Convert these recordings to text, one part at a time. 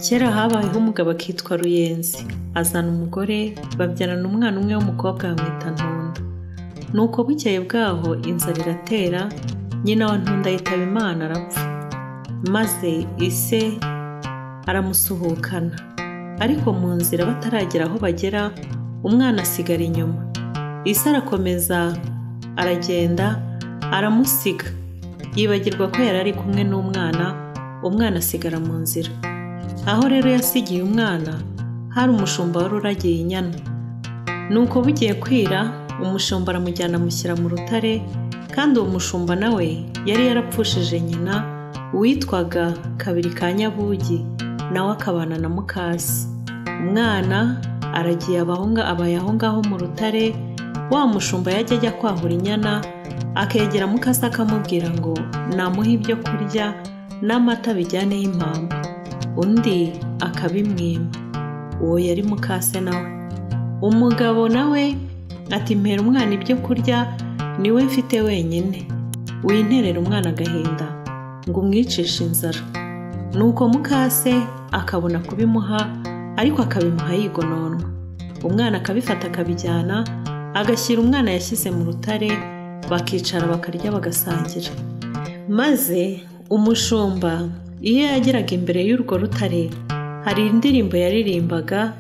Kera habayeho umugabo akitwa Ruyenzi, azana umugore babyarana umwana umwe w'umukobwa bamwita Ntunda. Nuko bukeye bwaho inzara iratera, nyina wa Ntunda yitaba Imana arapfa. Maze ise aramusuhukana, ariko mu nzira bataragera aho bagera, umwana asigara inyuma. Ise arakomeza aragenda aramusiga, yibagirwa ko yari ari kumwe n'umwana, umwana asigara mu nzira. Aho rero yasigiye umwana hari umushumba wari uragiye inyana. Nuko bugiye kwira, umushumba aramujyana amushyira mu rutare, kandi uwo mushumba nawe yari yarapfushije nyina witwaga Kabiri ka Nyabugi, nawe akabana na mukase. Umwana aragiye abaye aho ngaho mu rutare. Wa mushumba yajya ajya kwahura inyana, akegera mukase akamubwira ngo namuha ibyo kurya n'amata bijyaneho impamba, undi akabimwima. Uwo yari mukase nawe. Umugabo nawe ati mpera umwana ibyo kurya, niwe mfite wenyine, winterera umwana agahinda ngo umwicishe inzara. Nuko mukase akabona kubimuha, ariko akabimuha yigononwa. Umwana akabifata akabijyana, agashyira umwana yashyize mu rutare, bakicara bakarya bagasangira. Maze umushumba iyo yageraga imbere y'urwo rutare, hari indirimbo yaririmbaga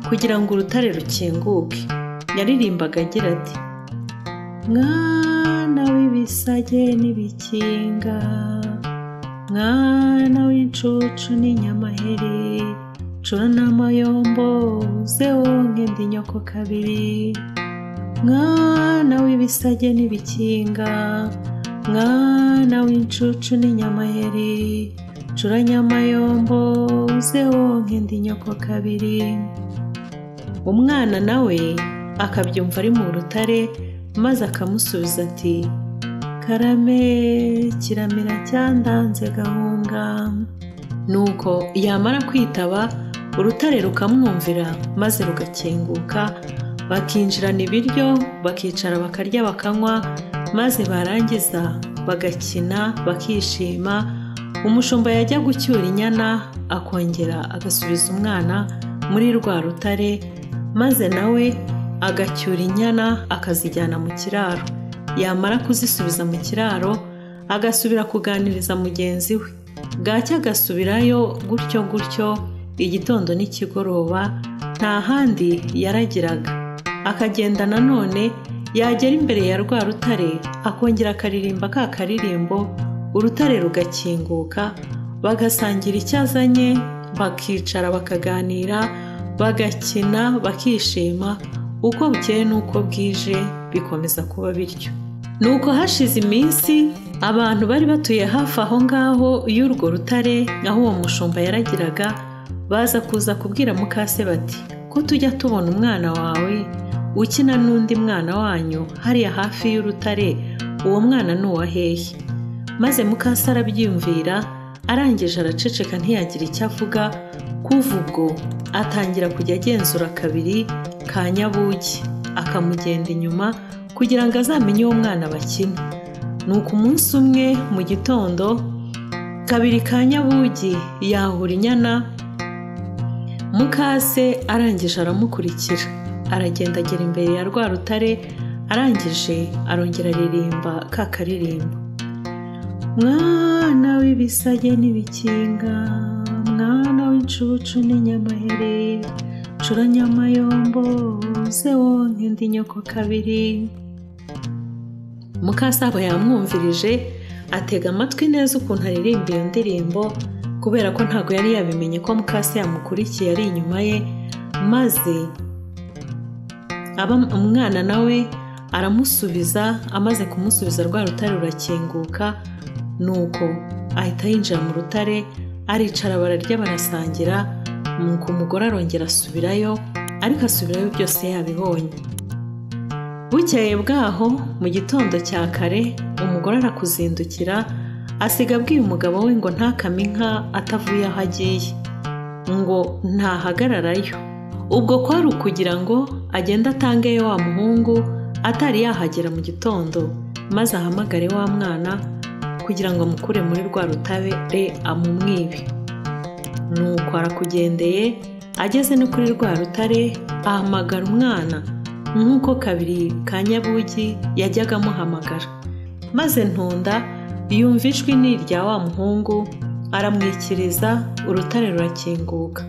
kugira ngo urutare rukinguke. Yaririmbaga agira ati: mwana w'ibisage n'ibikinga, mwana w'incucu n'inyamaheri, cura n'amayombo uze wonke ndi nyoko kabiri. Mwana w'ibisage n'ibikinga, mwana w'incucu n'inyamaheri, cura nyamayombo uze wonke ndi nyoko kabiri. Umwana nawe akabyumva ari mu rutare, maze akamusubiza ati: karame kiramira cyandanze gahunga. Nuko yamara kwitaba, urutare rukamwumvira maze rugakinguka, bakinjirana ibiryo, bakicara bakarya bakanywa, maze barangiza bagakina bakishima. Umushumba yajya gucyura inyana, akongera agasubiza umwana muri rwa rutare, maze nawe agacyura inyana akazijyana mu kiraro. Yamara kuzisubiza mu kiraro, agasubira kuganiriza mugenzi we. Bwacya agasubirayo gutyo gutyo, igitondo n'ikigoroba, nta handi yaragiraga. Akagenda nanone, yagera imbere ya rwa rutare, akongera akaririmba ka karirimbo, urutare rugakinguka, bagasangira icyo azanye, bakicara bakaganira, bagakina bakishima. Uko bukeye n'uko bwije bikomeza kuba bityo. Nuko hashize iminsi, abantu bari batuye hafi aho ngaho y'urwo rutare aho uwo mushumba yaragiraga, baza kuza kubwira mukase bati: ko tujya tubona umwana wawe ukina n'undi mwana wanyu hariya hafi y'urutare, uwo mwana ni uwa hehe? Maze mukase arabyiyumvira, arangije araceceka ntiyagira icyo avuga. Kuva ubwo atangira kujya agenzura Kabiri ka Nyabugi, akamugenda inyuma kugira ngo azamenye uwo mwana bakina. Nuko umunsi umwe mu gitondo, Kabiri ka Nyabugi yahura inyana, mukase arangije aramukurikira, aragenda agera imbere ya rwa rutare, arangije arongera aririmba ka karirimbo: mwana w'ibisage n'ibikinga, mwana w'incucu n'inyamaheri, cura nyamayombo uze wonke ndi nyoko kabiri. Mukase aba yamwumvirije, atega amatwi neza ukuntu aririmba iyo ndirimbo, kubera ko ntago yari yabimenye ko mukase yamukurikiye ari inyuma ye. Maze umwana nawe aramusubiza, amaze kumusubiza rwa rutare rurakinguka. Nuko ahita yinjira mu rutare, aricara bararya barasangira. Nuko umugore arongera asubirayo, ariko asubirayo byose yabibonye. Bukeye bwaho mu gitondo cya kare, umugore arakuzindukira, asiga abwiye umugabo we ngo ntakame inka atavuye aho agiye, ngo ntahagararayo. Ubwo kwari ukugira ngo agende atangeyo wa muhungu atari yahagera mu gitondo, maze ahamagare wa mwana kugira ngo amukure muri rwa rutare amumwibe. nuko arakugendeye, ageze no kuri rwa rutare ahamagara umwana nk'uko kabiri ka Nyabugi yajyaga amuhamagara. Maze Ntunda yumva ijwi ni irya wa muhungu, aramwikiriza, urutare rurakinguka.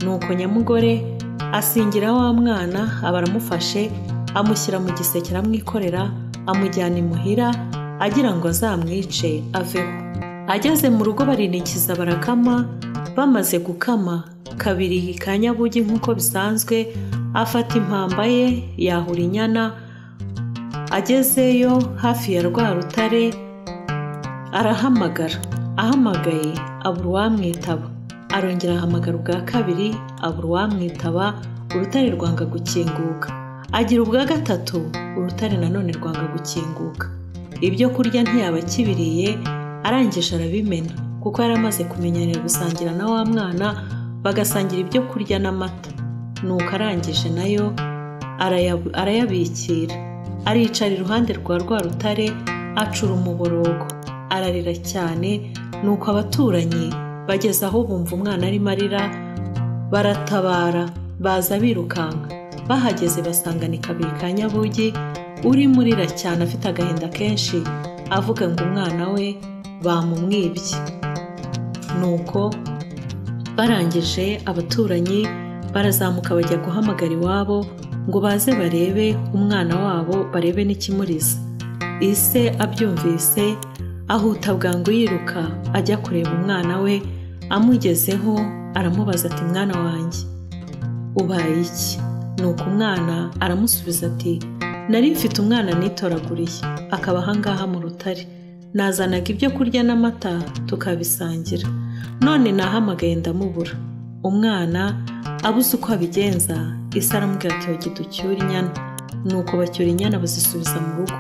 Nuko Nyamugore asingira wa mwana, aba aramufashe, amushyira mu giseke, aramwikorera, amujyana imuhira agira ngo azamwice aveho. Ageze mu rugo barinikiza barakama. Bamaze gukama, kabiri ka Nyabugi nk'uko bisanzwe afata impamba ye yahura inyana. Agezeyo hafi ya rwa rutare arahamagara. Ahamagaye abura uwamwitaba. Arongera ahamagara ubwa kabiri abura uwamwitaba, urutare rwanga gukinguka. Agira ubwa gatatu, urutare nanone rwanga gukinguka. Ibyo kurya ntiyaba akibiriye, arangije arabimena kuko yari amaze kumenyerera gusangira na wa mwana, bagasangira ibyo kurya n'amata. Nuko arangije nayo arayabikira, aricara iruhande rwa rwa rutare, acura umuborogo, ararira cyane. Nuko abaturanyi bageze aho bumva umwana arimo arira, baratabara, baza birukanka. Bahageze basanga ni kabiri ka Nyabugi urimo urira cyane, afite agahinda kenshi, avuga ngo umwana we bamumwibye. Nuko barangije abaturanyi barazamuka bajya guhamagara iwabo ngo baze barebe umwana wabo, barebe n'ikimuriza. Ise abyumvise ahuta bwangu yiruka ajya kureba umwana we. Amugezeho aramubaza ati, mwana wanjye ubaye iki? Nuko umwana aramusubiza ati, nari mfite umwana nitoraguriye, akaba ahangaha mu rutare. Nazanaga ibyo kurya n'amata tukabisangira, none nahamagaye ndamubura. Umwana abuze uko abigenza, Ise aramubwira ati, hogi ducyure inyana. Nuko bacyura inyana bazisubiza mu rugo.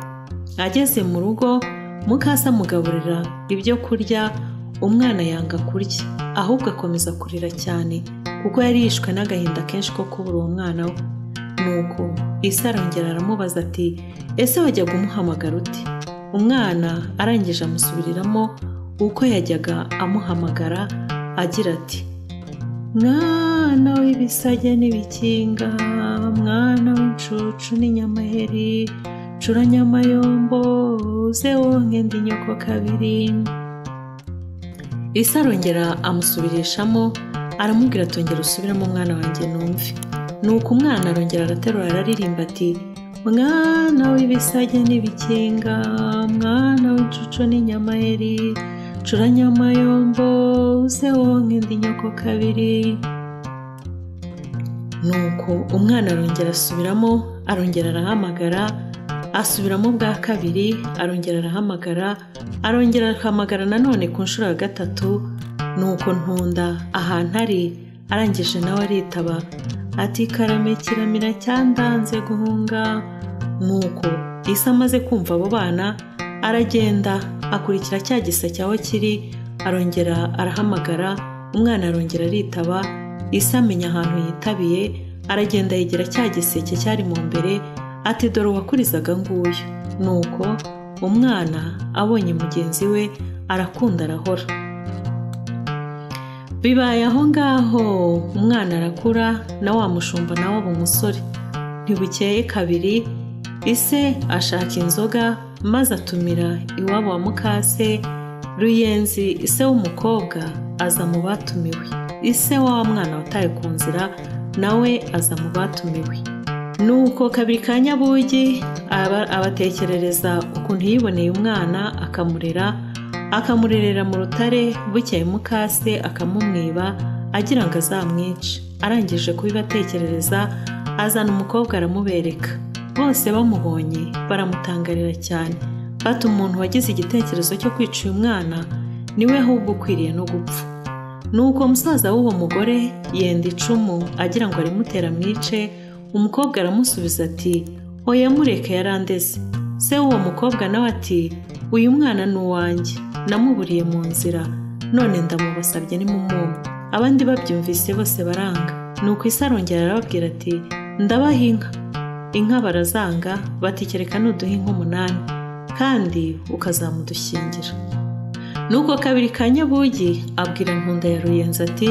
Ageze mu rugo, mukase amugaburira ibyo kurya. Umwana yanga kurya, ahubwo akomeza kurira cyane kuko yari yishwe n'agahinda kenshi ko kubura uwo mwana we. Nuko Ise arongera aramubaza ati, ese wajyaga umuhamagara uti? Umwana arangije amusubiriramo uko yajyaga amuhamagara agira ati, mwana w'ibisage n'ibikinga, mwana w'incucu n'inyamaheri, cura Nyamayombo uze wonke ndi nyoko kabiri. Ise arongera amusubirishamo, aramubwira ati, ongera usubiramo mwana wanjye numve. Nuko umwana arongera araterura araririmba ati, mwana w'ibisage n'ibikinga, mwana w'incucu n'inyamaheri, cura Nyamayombo uze wonke ndi nyoko kabiri. Nuko umwana arongera asubiramo, arongera arahamagara, asubiramo bwa kabiri, arongera arahamagara, arongera arahamagara nanone ku nshuro ya gatatu. Nuko Ntunda ahantu ari arangije nawe aritaba ati, karame kiramira cyandanze guhunga. Nuko Ise amaze kumva abo bana aragenda akurikira cya giseke aho kiri, arongera arahamagara. Umwana arongera aritaba. Ise amenya ahantu yitabiye, aragenda yegera cya giseke cyari mu mbere ati, dore uwakurizaga nguyu. Nuko umwana abonye mugenzi we arakunda arahora. Bibaye aho ngaho umwana arakura, na wa mushumba nawe aba umusore. Ntibukeye kabiri, Ise ashaka inzoga maze atumira iwabo wa mukase. Ruyenzi ise w'umukobwa aza mu batumiwe. Ise wa mwana wataye ku nzira nawe aza mu batumiwe. Nuko kabiri ka Nyabugi abatekerereza ukuntu yiboneye umwana, akamurerera mu rutare. Bukeye mukase akamumwiba agira ngo azamwice. Arangije kubibatekerereza azana umukobwa aramubereka. Bose bamubonye baramutangarira cyane, bati umuntu wagize igitekerezo cyo kwica uyu mwana niwe ahubwo ukwiriye no gupfa. Nuko umusaza w'uwo mugore yenda icumu agira ngo arimutera mwice. Umukobwa aramusubiza ati, oya mureke yarandeze. Se w'uwo mukobwa nawe ati, uyu mwana ni uwanjye, namuburiye mu nzira, none ndamubasabye nimumuhe. Abandi babyumvise bose baranga. Nuko Ise arongera arababwira ati, ndabaha inka. Inka barazanga, bati kereka nuduha inka 8 kandi ukazamudushyingira. Nuko kabiri ka Nyabugi abwira Ntunda ya Ruyenzi ati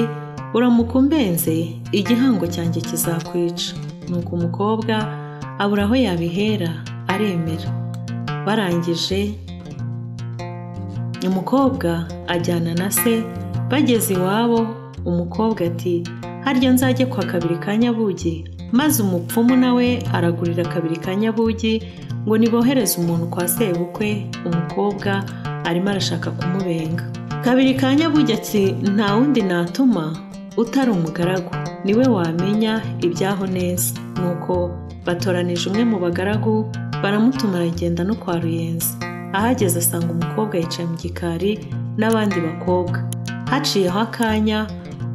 uramuka umbenze igihango cyanjye kizakwica. Nuko umukobwa abura aho yabihera aremera. Barangije umukobwa ajyana na se. Bageze iwabo umukobwa ati harya nzajye kwa kabiri ka Nyabugi. Maze umupfumu nawe aragurira kabiri ka Nyabugi ngo nibohereze umuntu kwa sebukwe. Umukobwa arimo arashaka kumubenga. Kabiri ka Nyabugi ati nta wundi natuma utari umugaragu, niwe wamenya ibyaho neza. Nuko batoranije umwe mu bagaragu baramutuma aragenda no kwa Ruyenzi. Ahageze asanga umukobwa yicaye mu gikari n'abandi bakobwa. Haciyeho akanya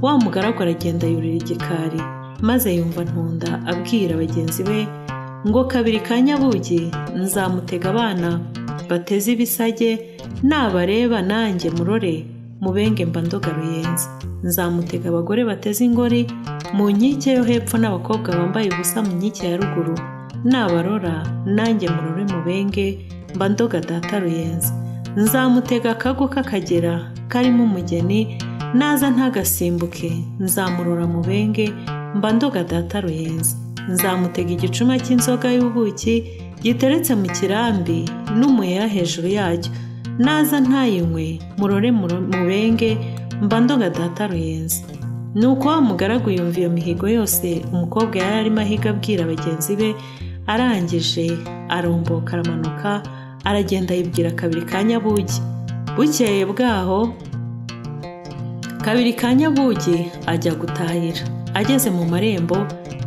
wa mugaragu aragenda yurira igikari, maze yumva Ntunda abwira bagenzi be ngo kabiri ka Nyabugi nzamutega abana bateze ibisage, nabareba nanjye murore mubenge mba ndoga Ruyenzi. Nzamutega abagore bateze ingori mu nkike yo hepfo n'abakobwa bambaye ubusa mu nkike ya ruguru, nabarora nanjye murore mubenge mba ndoga data Ruyenzi. Nzamutega akago k'akagera karimo umugeni, naza ntagasimbuke nzamurora mubenge mba ndoga data Ruyenzi. Nzamutega igicuma cy'inzoga y'ubuki giteretse mu kirambi n'umuheha hejuru yacyo, naza ntayinywe murore mubenge mba ndoga data Ruyenzi. Nuko wa mugaragu yumva iyo mihigo yose umukobwa yari arimo ahiga abwira bagenzi be. Arangije aromboka aramanuka aragenda yibwira kabiri ka Nyabugi. Bukeye bwaho kabiri ka Nyabugi ajya gutahira. Ageze mu marembo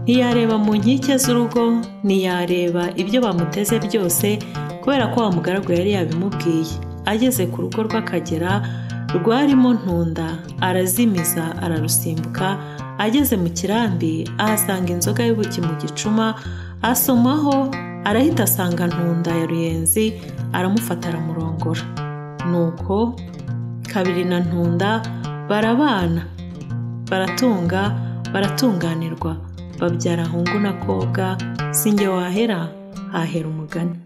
ntiyareba mu nkike z'urugo, ntiyareba ibyo bamuteze byose kubera ko wa mugaragu yari yabimubwiye. Ageze ku rugo rw'akagera rwarimo Ntunda arazimiza ararusimbuka. Ageze mu kirambi ahasanga inzoga y'ubuki mu gicuma, asomaho arahita asanga Ntunda ya Ruyenzi, aramufata aramurongora. Nuko kabiri na Ntunda barabana, baratunga, baratunganirwa, babyara hungu na kobwa. Sinjye wahera hahera umugani.